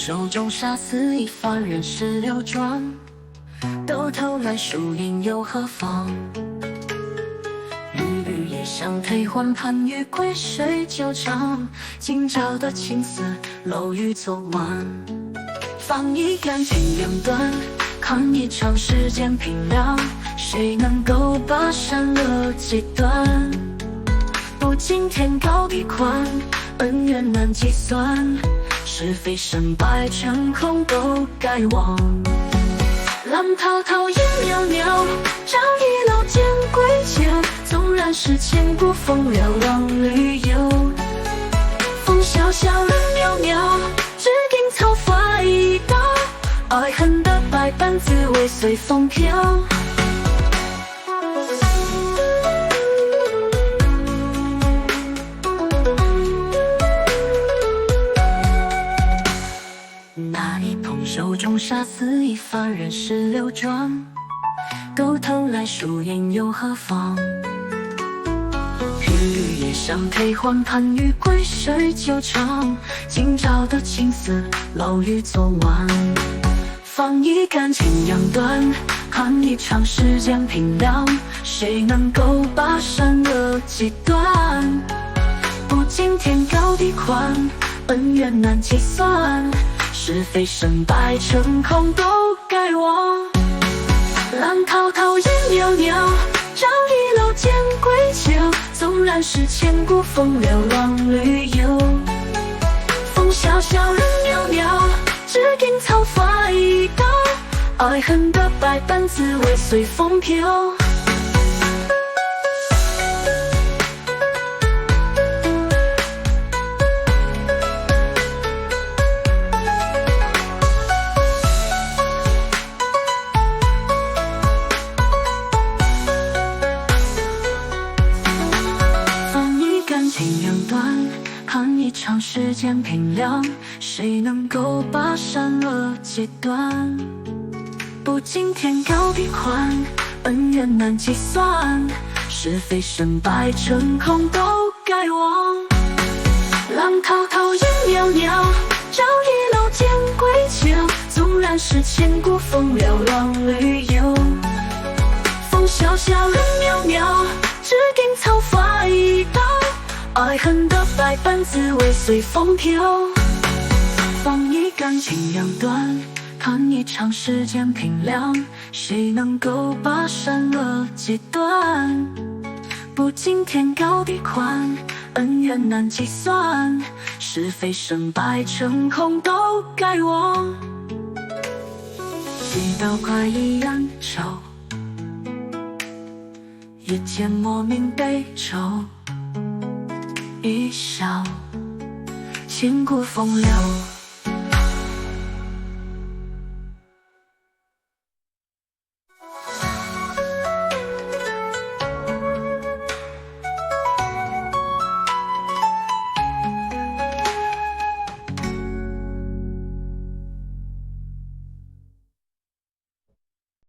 手中杀死一番人世流转，到头来输赢又何妨？日日夜想退还盼与归谁纠缠？今朝的情丝漏于昨晚，放一感情两端，看一场世间平凉。谁能够把善恶截断？不经天高地宽，恩怨难计算，是非胜败成空都该忘。浪滔滔烟袅袅，朝一路见归家。纵然是千古风流浪旅游，风萧萧人渺渺，只因草花一刀。爱恨的百般滋味随风飘。那一捧手中杀死一番人世流转，到头来输赢又何妨？日日夜想退还盼与归谁纠缠？今朝的情丝漏于昨晚，放一感情两端，看一场世间平凉。谁能够把善恶截断？不经天高地宽，恩怨难计算，是非胜败成空都该忘。浪滔滔烟袅袅，朝一路见归家。纵然是千古风流浪旅游，风萧萧人渺渺，只因草花一刀。爱恨的百般滋味随风飘。情两端，看一场世间平凉。谁能够把善恶截断？不经天高地宽，恩怨难计算，是非胜败成空都该忘。浪滔滔烟袅袅，朝一路见归家。纵然是千古风流浪旅游，风萧萧人渺渺，只因草花一刀。爱恨的百般滋味随风飘。放一感情两端，看一场世间平凉。谁能够把善恶截断？不经天高地宽，恩怨难计算，是非胜败成空都该忘。一道快意恩仇，一见莫名悲愁。一笑，千古风流。